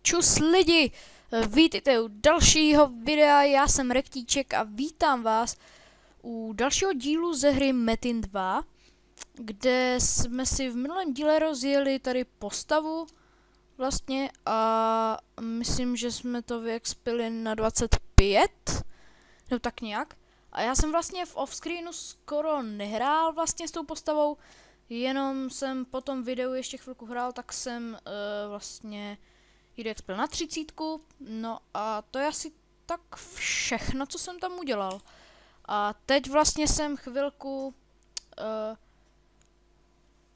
Čus lidi, vítejte u dalšího videa, já jsem Rektíček a vítám vás u dalšího dílu ze hry Metin 2, kde jsme si v minulém díle rozjeli tady postavu vlastně a myslím, že jsme to vyexpili na 25, nebo tak nějak. A já jsem vlastně v offscreenu skoro nehrál vlastně s tou postavou, jenom jsem po tom videu ještě chvilku hrál, tak jsem vlastně jde expel na 30, no a to je asi tak všechno, co jsem tam udělal. A teď vlastně jsem chvilku,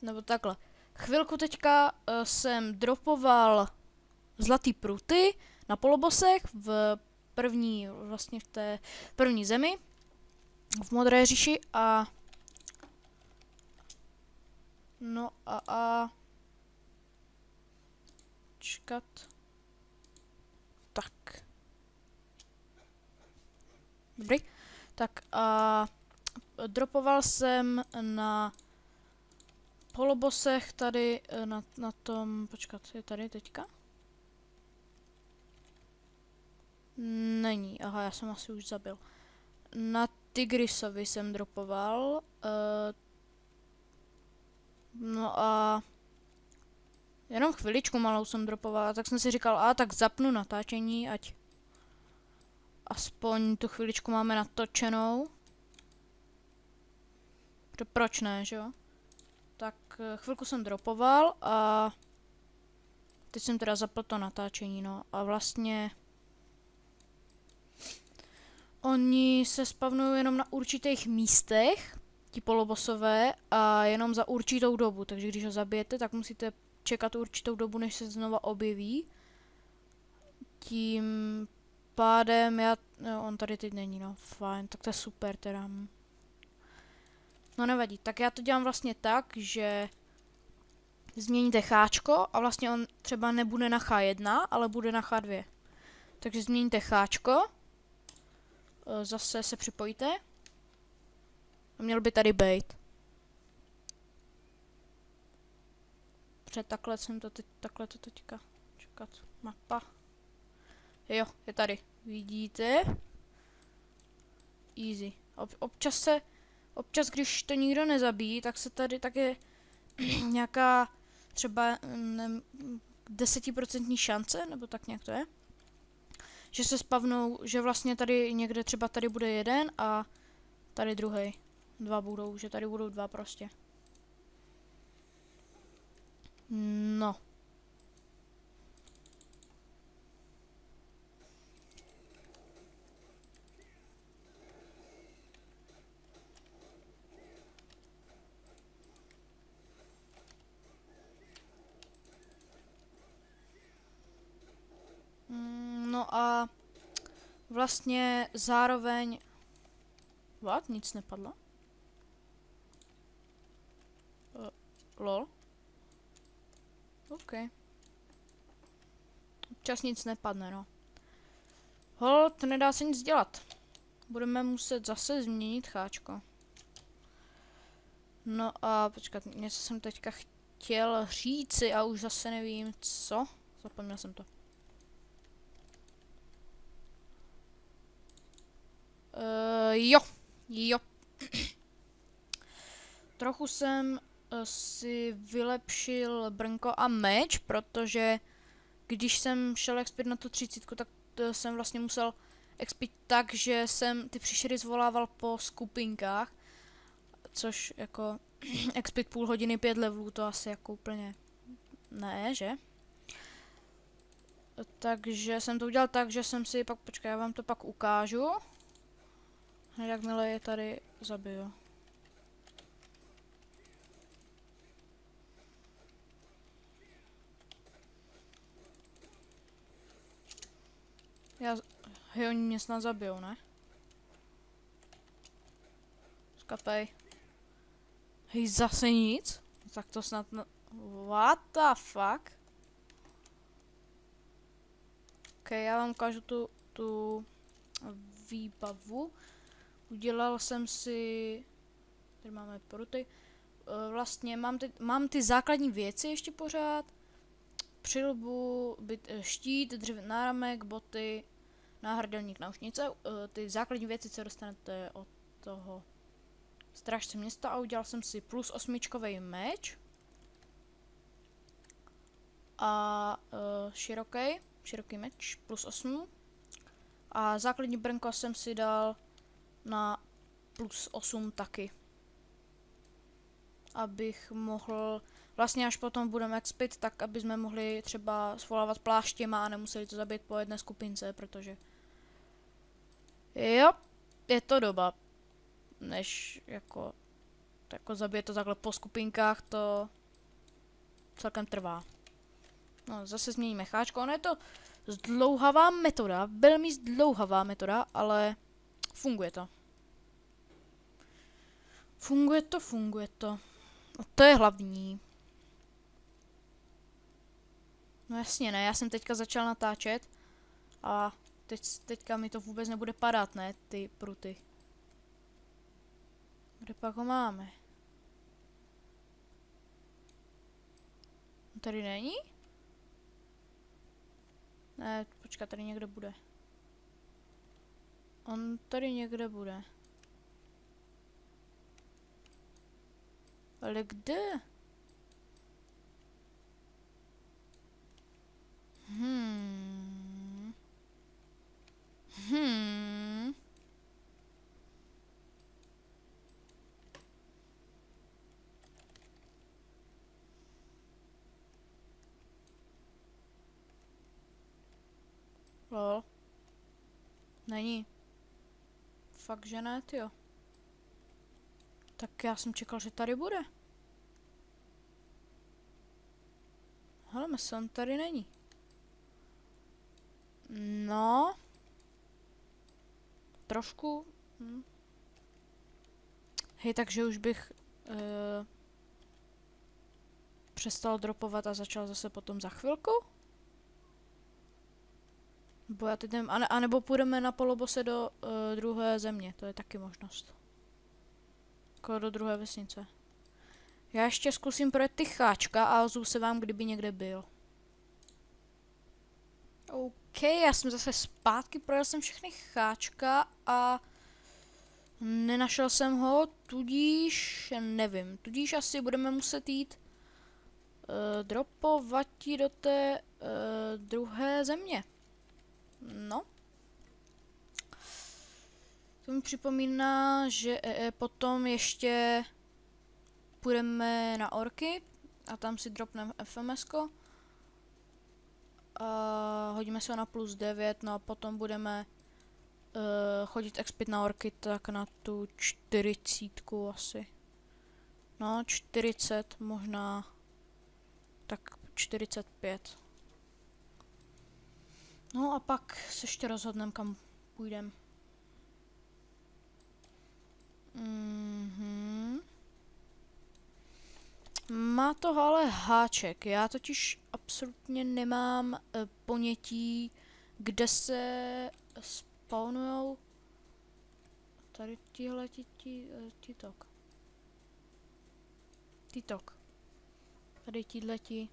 nebo takhle, chvilku teďka jsem dropoval zlatý pruty na polobosech vlastně v té první zemi, v Modré říši a no a čekat. Tak. Dobrý. Tak a dropoval jsem na polobosech tady na tom, počkat, je tady teďka? Není, aha, já jsem asi už zabil. Na Tigrisovi jsem dropoval, no a jenom chviličku malou jsem dropoval, tak jsem si říkal, tak zapnu natáčení, ať aspoň tu chviličku máme natočenou. Proč ne, že jo? Tak chvilku jsem dropoval a teď jsem teda zapl to natáčení, no a vlastně oni se spavnují jenom na určitých místech, ti polobosové, a jenom za určitou dobu, takže když ho zabijete, tak musíte čekat určitou dobu, než se znova objeví. Tím pádem no, on tady teď není, no, fajn, tak to je super teda. No nevadí, tak já to dělám vlastně tak, že změníte cháčko a vlastně on třeba nebude na H1, ale bude na H2. Takže změníte cháčko, zase se připojíte a měl by tady být. Před takhle jsem to teď, takhle to teďka čekat. Mapa. Jo, je tady. Vidíte? Easy. Občas, když to nikdo nezabíjí, tak se tady také nějaká třeba 10% šance, nebo tak nějak to je. Že se spavnou, že vlastně tady někde třeba tady bude jeden a tady druhý. Dva budou, že tady budou dva prostě. No. No a vlastně zároveň... What? Nic nepadlo? Lol. OK. Občas nic nepadne, no. Hold, nedá se nic dělat. Budeme muset zase změnit cháčko. No a počkat, něco jsem teďka chtěl říci a už zase nevím co. Zapomněl jsem to. Jo. Trochu jsem si vylepšil brnko a meč, protože když jsem šel expit na tu 30, tak jsem vlastně musel expit tak, že jsem ty příšery zvolával po skupinkách, což jako expit půl hodiny 5 levelů, to asi jako úplně ne, že? Takže jsem to udělal tak, že jsem si pak, počkej, já vám to pak ukážu. Jakmile je tady zabiju. Hej, oni mě snad zabijou, ne? Skapej. Hej, zase nic? Tak to snad What the fuck? Ok, já vám ukážu tu výbavu. Udělal jsem si... Tady máme pruty. Vlastně mám ty základní věci ještě pořád. přilbu, štít, dřevěný náramek, boty, náhrdelník, náušnice. Ty základní věci, co dostanete od toho strážce města, a udělal jsem si plus 8 meč. A široký meč, plus 8. A základní brnko jsem si dal na plus 8 taky. Abych mohl, vlastně až potom budeme expit, tak aby jsme mohli třeba svolávat pláštěma a nemuseli to zabít po jedné skupince, protože jo, je to doba, než jako zabije to takhle po skupinkách, to celkem trvá. No, zase změníme cháčko, ono je to zdlouhavá metoda, velmi zdlouhavá metoda, ale funguje to. Funguje to. No, to je hlavní. No jasně ne, já jsem teďka začal natáčet a teďka mi to vůbec nebude padat, ne, ty pruty. Kde pak ho máme? Tady není? Ne, počkat, tady někde bude. On tady někde bude. Ale kde? Lol. Není. Fakt, že ne, tyjo. Tak já jsem čekal, že tady bude. Hele, on tady není. No. Trošku. Hej, takže už bych přestal dropovat a začal zase potom za chvilku? Bo já teď nevím, anebo půjdeme na polobose do druhé země, to je taky možnost. Jako do druhé vesnice. Já ještě zkusím projet ty cháčka a ozvu se vám, kdyby někde byl. OK, já jsem zase zpátky, projel jsem všechny cháčka a nenašel jsem ho, tudíž nevím. Tudíž asi budeme muset jít dropovati do té druhé země. No. To mi připomíná, že potom ještě půjdeme na orky a tam si dropneme FMS-ko. Hodíme se ho na plus 9, no a potom budeme chodit expit na orky tak na tu 40 asi. No, 40 možná, tak 45. No a pak se ještě rozhodneme, kam půjdeme. Má to ale háček, já totiž absolutně nemám ponětí, kde se spawnujou tady tihle titok. Tady tihleti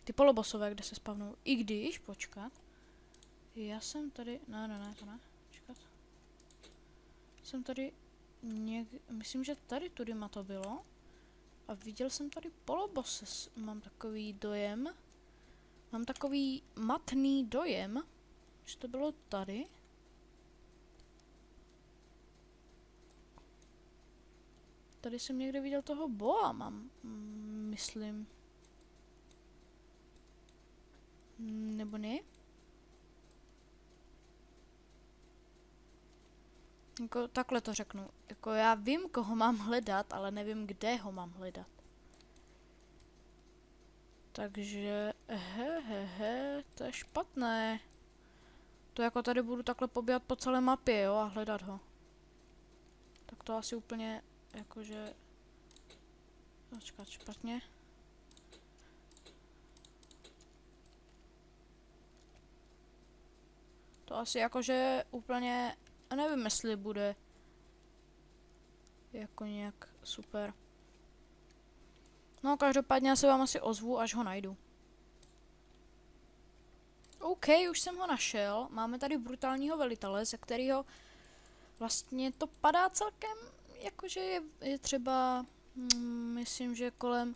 ty polobosové, kde se spawnují. I když, počkat, já jsem tady, ne, to ne, počkat. Jsem tady myslím, že tady tudyma to bylo. A viděl jsem tady polobose, mám takový dojem. Mám takový matný dojem, že to bylo tady. Tady jsem někde viděl toho boa, myslím. Nebo ne? Jako, takhle to řeknu. Jako já vím, koho mám hledat, ale nevím, kde ho mám hledat. Takže, to je špatné. To jako tady budu takhle pobíhat po celé mapě, jo, a hledat ho. Tak to asi úplně, jakože... Počkat, špatně. To asi jakože úplně... Nevím, jestli bude jako nějak super. No, každopádně já se vám asi ozvu, až ho najdu. OK, už jsem ho našel. Máme tady brutálního velitele, ze kterého vlastně to padá celkem, jakože je třeba, myslím, že kolem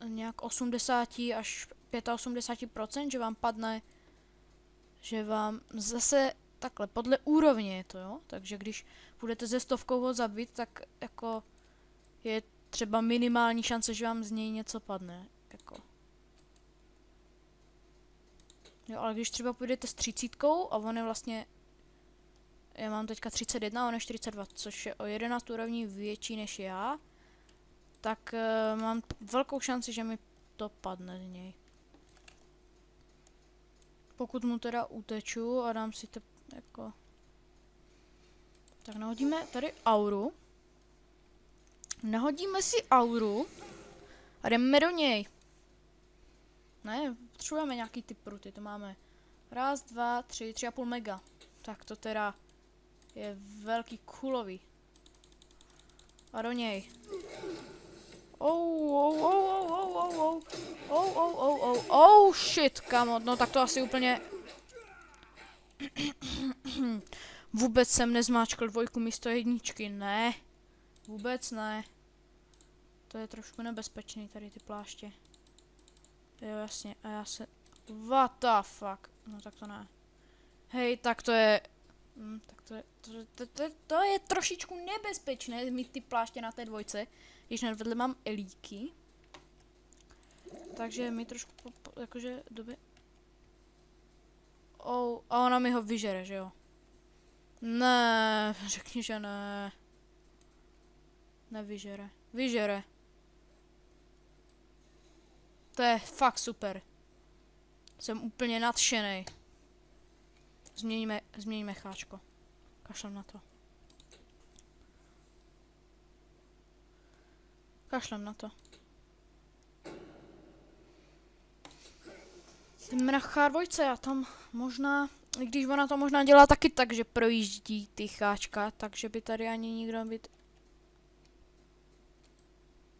nějak 80 až 85%, že vám padne, že vám zase takhle, podle úrovně je to, jo? Takže když budete ze 100 ho zabít, tak jako je třeba minimální šance, že vám z něj něco padne, jako. Jo, ale když třeba půjdete s 30 a on je vlastně, já mám teďka 31 a on je 42, což je o 11 úrovní větší než já, tak mám velkou šanci, že mi to padne z něj. Pokud mu teda uteču a dám si to jako... Tak nahodíme tady auru. Nahodíme si auru a jdeme do něj. Ne, potřebujeme nějaký typ pruty, to máme. Raz, dva, tři, 3,5 mega. Tak to teda je velký kulový. A do něj. Oh, shit, kamo, no tak to asi úplně... Vůbec jsem nezmáčkl 2 místo 1, ne. Vůbec ne. To je trošku nebezpečný, tady ty pláště. Jo, jasně, a já se... What the fuck? No tak to ne. Hej, tak to je... tak to je trošičku nebezpečné mít ty pláště na té dvojce, když vedle mám elíky. Takže mi trošku, jakože, doby... Oh, a ona mi ho vyžere, že jo? Ne, řekni, že ne. Nevyžere. Vyžere. To je fakt super. Jsem úplně nadšenej. Změníme cháčko. Kašlem na to. Kašlem na to. Jdeme na H2 a tam možná, i když ona to možná dělá taky tak, že projíždí ty cháčka, takže by tady ani nikdo být...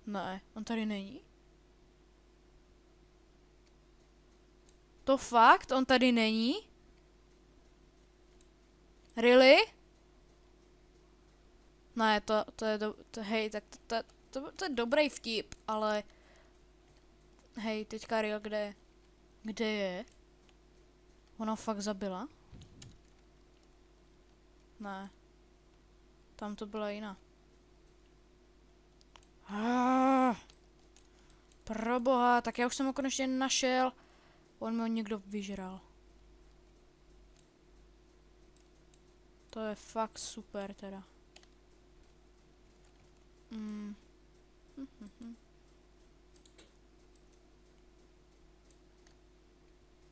Ne, on tady není. To fakt? On tady není? Really? Ne, to je hej, tak to je dobrý vtip, ale... Hej, teďka real, kde je? Kde je? Ona fakt zabila? Ne. Tam to byla jiná. Proboha, tak já už jsem ho konečně našel. On mi ho někdo vyžral. To je fakt super teda.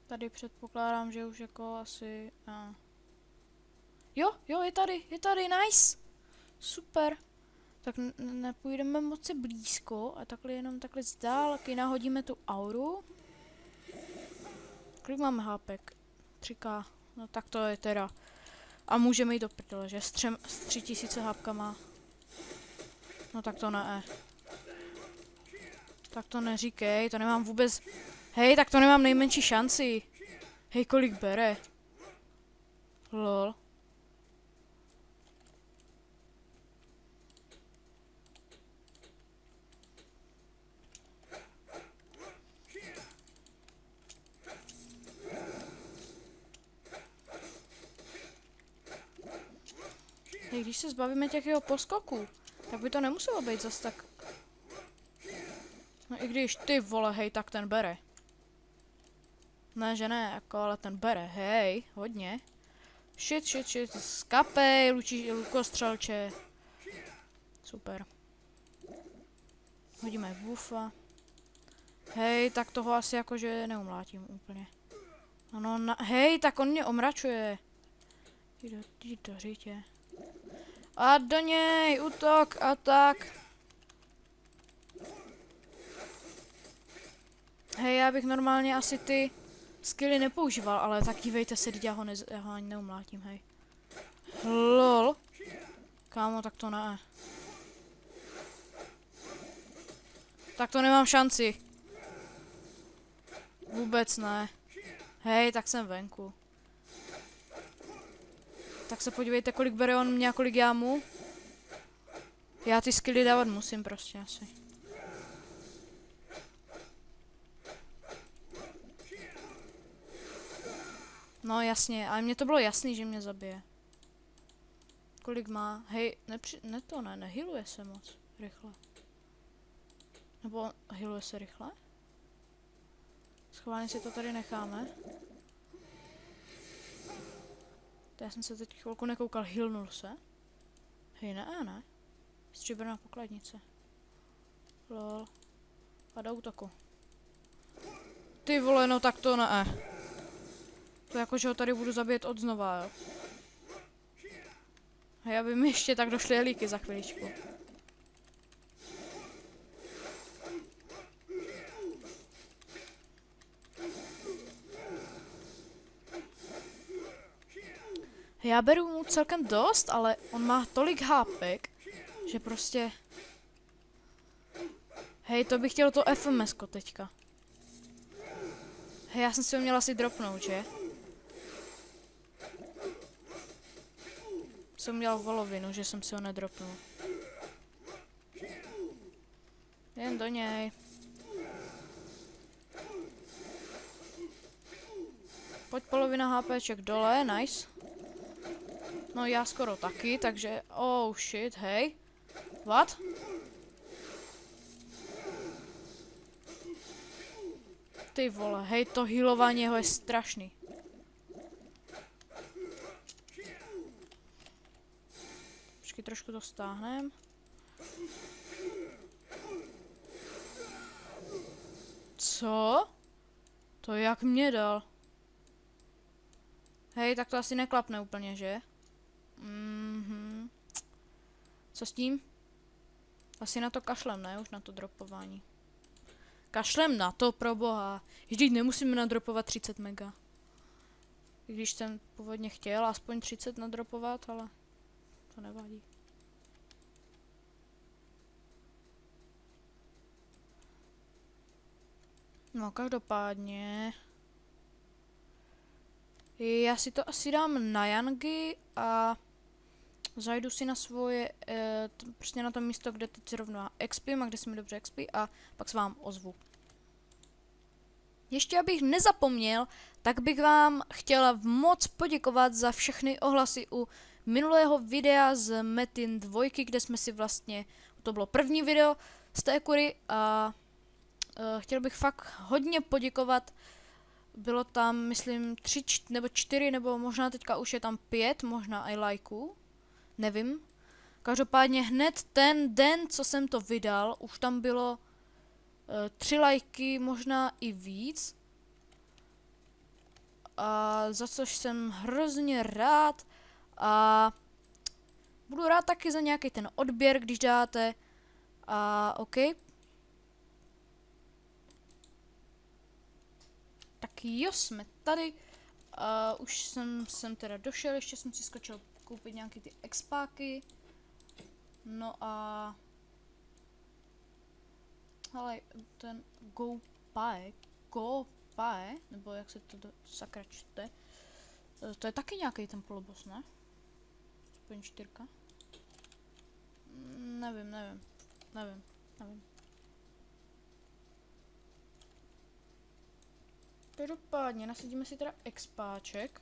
Tady předpokládám, že už jako asi... Jo, je tady, nice! Super. Tak nepůjdeme moc blízko a takhle jenom takhle z dálky nahodíme tu auru. Kolik máme hápek? 3K. No tak to je teda. A můžeme jít do prdele, že? S 3000 hápkama. No tak to ne. Tak to neříkej, to nemám vůbec... Hej, tak to nemám nejmenší šanci. Hej, kolik bere? Lol. Hej, když se zbavíme těch jeho poskoků, tak by to nemuselo být zas tak... No i když ty vole, hej, tak ten bere. Ne, že ne, jako, ale ten bere, hej, hodně. Shit, skapej, lukostřelče. Super. Hodíme bufa. Hej, tak toho asi jakože neumlátím úplně. Ano, hej, tak on mě omračuje. Jdi do řítě. A do něj, útok a tak. Hej, já bych normálně asi ty skilly nepoužíval, ale tak dívejte se, já ho ani neumlátím, hej. Lol. Kámo, tak to ne. Tak to nemám šanci. Vůbec ne. Hej, tak jsem venku. Tak se podívejte, kolik bere on mě a kolik já mu. Já ty skilly dávat musím prostě asi. No jasně, ale mně to bylo jasný, že mě zabije. Kolik má? Hej, nehiluje se moc rychle. Nebo healuje se rychle? Schválně si to tady necháme. To já jsem se teď chvilku nekoukal, healnul se. Hej, ne. Stříbrná pokladnice. Lol. A do útoku. Ty vole, no tak to ne. To jako, že ho tady budu zabít od znova, jo. Hej, aby mi ještě tak došly jelíky za chviličku. Já beru mu celkem dost, ale on má tolik hápek, že prostě... Hej, to bych chtěl to FMS-ko teďka. Hej, já jsem si ho měla asi dropnout, že? Jsem měl volovinu, že jsem si ho nedropnul. Jen do něj. Pojď polovina HPček dole, nice. No já skoro taky, takže... Oh shit, hej. What? Ty vole, hej, to healování jeho je strašný. Počkej, trošku to stáhnem. Co? To jak mě dal? Hej, tak to asi neklapne úplně, že? Co s tím? Asi na to kašlem, ne? Už na to dropování. Kašlem na to, pro boha. Vždyť nemusíme nadropovat 30 mega. I když jsem původně chtěl aspoň 30 nadropovat, ale to nevadí. No, každopádně... Já si to asi dám na Yangy a zajdu si na svoje, prostě na to místo, kde teď zrovna expím a kde se mi dobře expí a pak se vám ozvu. Ještě abych nezapomněl, tak bych vám chtěla moc poděkovat za všechny ohlasy u minulého videa z Metin 2, kde jsme si vlastně, to bylo první video z té kury a chtěl bych fakt hodně poděkovat. Bylo tam, myslím, 3 nebo 4, nebo možná teďka už je tam 5, možná i lajků. Nevím. Každopádně hned ten den, co jsem to vydal, už tam bylo 3 lajky, možná i víc. A za což jsem hrozně rád. A budu rád taky za nějaký ten odběr, když dáte. A OK. Tak jo, jsme tady. Už jsem teda došel, ještě jsem si skočil koupit nějaký ty expáky. No a... Hele, ten GoPae, nebo jak se to sakra čte, to je taky nějaký ten polobos, ne? Stupeň 4. Nevím. Každopádně nasadíme si teda expáček.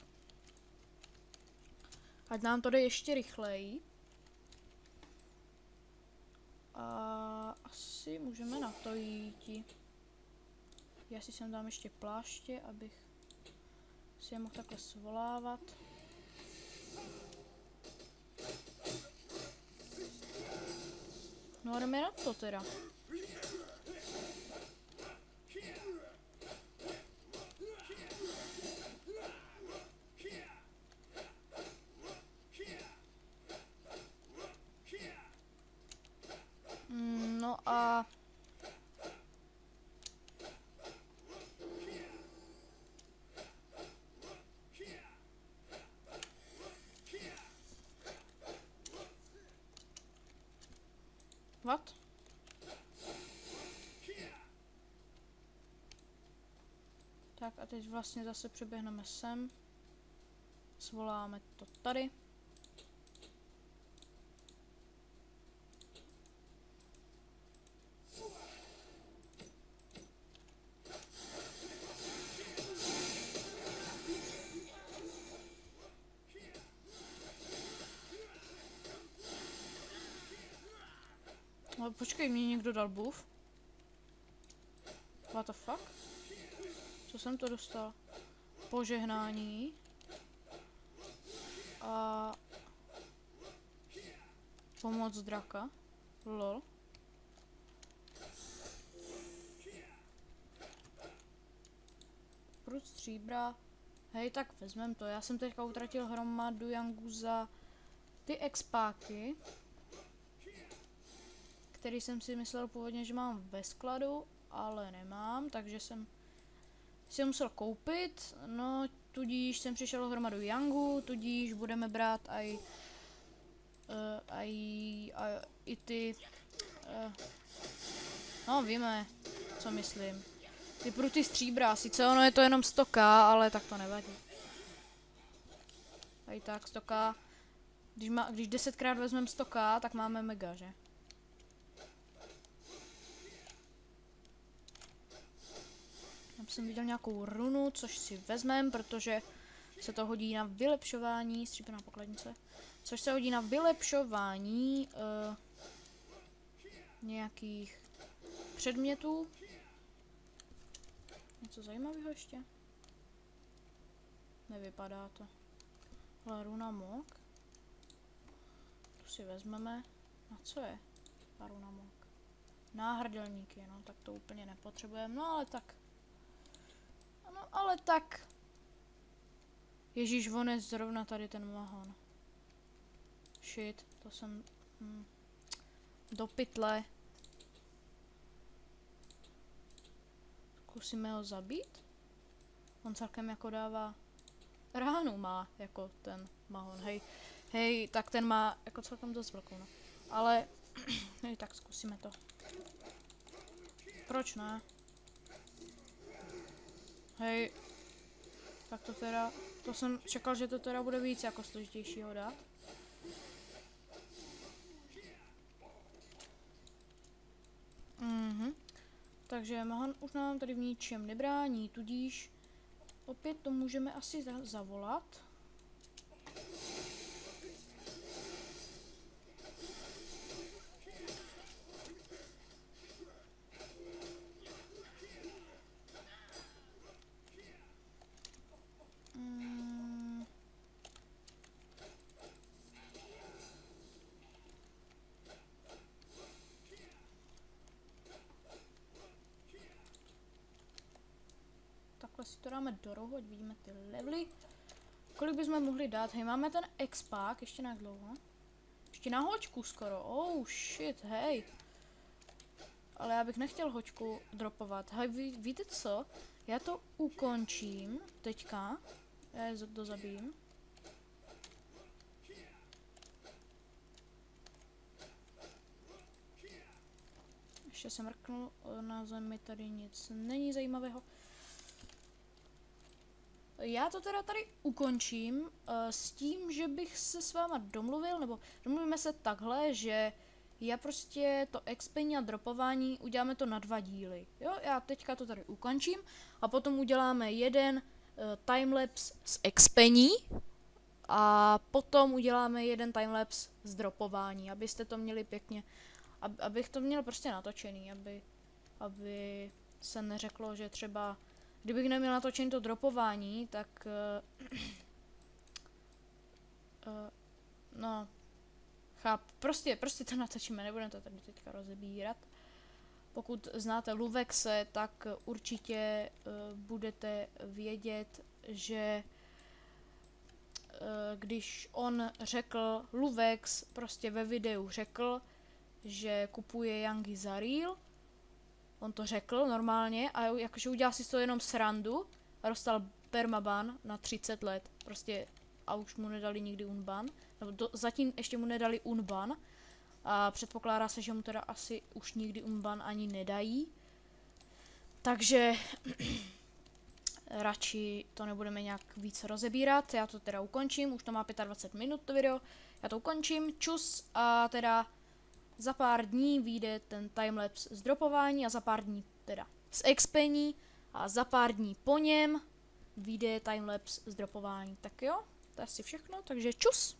Ať nám to jde ještě rychleji. A asi můžeme na to jít. Já si sem dám ještě pláště, abych si je mohl takhle svolávat. No a jdeme na to teda. No a... What? Tak a teď vlastně zase přeběhneme sem. Svoláme to tady. Ale počkej, mě někdo dal buff? What the fuck? Co jsem to dostal? Požehnání. A... pomoc draka. Lol. Prut stříbra. Hej, tak vezmem to. Já jsem teďka utratil hromadu Yangů za ty expáky, který jsem si myslel původně, že mám ve skladu, ale nemám, takže jsem si musel koupit, no tudíž jsem přišel hromadu Yangů, tudíž budeme brát i ty, no víme, co myslím. Ty pruty stříbra, sice ono je to jenom 100k, ale tak to nevadí. A i tak 100k, když 10krát vezmeme 100k, tak máme mega, že? Já jsem viděl nějakou runu, což si vezmem, protože se to hodí na vylepšování, stříbrná pokladnice, což se hodí na vylepšování nějakých předmětů. Něco zajímavého ještě? Nevypadá to. Ale runa mok. Tu si vezmeme. A co je? Ta runa mok. Náhrdelníky, no tak to úplně nepotřebujeme, no ale tak. No ale tak. Ježíš, on je zrovna tady ten mahon. Shit, to jsem... do pytle. Zkusíme ho zabít? On celkem jako dává... ránu má, jako ten mahon, hej, tak ten má jako celkem dost velkou, no. Ale... hej, tak zkusíme to. Proč ne? Hej, tak to teda, to jsem čekal, že to teda bude víc jako složitějšího dát. Takže Mahan už nám tady v ničem nebrání, tudíž opět to můžeme asi zavolat. Takhle si to dáme do rohu, ať vidíme ty levely. Kolik bychom mohli dát? Hej, máme ten expák, ještě na jak dlouho? Ještě na hoďku skoro, oh shit, hej. Ale já bych nechtěl hoďku dropovat. Hej, víte co? Já to ukončím teďka. Já je to zabijím. Ještě jsem mrknul, na zemi tady nic není zajímavého. Já to teda tady ukončím s tím, že bych se s váma domluvil, nebo domluvíme se takhle, že já prostě to expení a dropování uděláme to na 2 díly. Jo, já teďka to tady ukončím a potom uděláme jeden timelapse z expení a potom uděláme jeden timelapse z dropování, abyste to měli pěkně, abych to měl prostě natočený, aby se neřeklo, že třeba kdybych neměl natočený to dropování, tak no prostě to natočíme, nebudeme to tady teďka rozebírat. Pokud znáte Luvexe, tak určitě budete vědět, že když on řekl, Luvex prostě ve videu řekl, že kupuje Yangy za real, on to řekl normálně a jakože udělal si to jenom srandu a dostal permaban na 30 let. Prostě a už mu nedali nikdy unban. Nebo zatím ještě mu nedali unban. A předpokládá se, že mu teda asi už nikdy unban ani nedají. Takže radši to nebudeme nějak víc rozebírat, já to teda ukončím, už to má 25 minut to video, já to ukončím, čus a teda za pár dní vyjde ten timelapse z dropování a za pár dní teda z expení a za pár dní po něm vyjde timelapse z dropování. Tak jo, to je asi všechno, takže čus!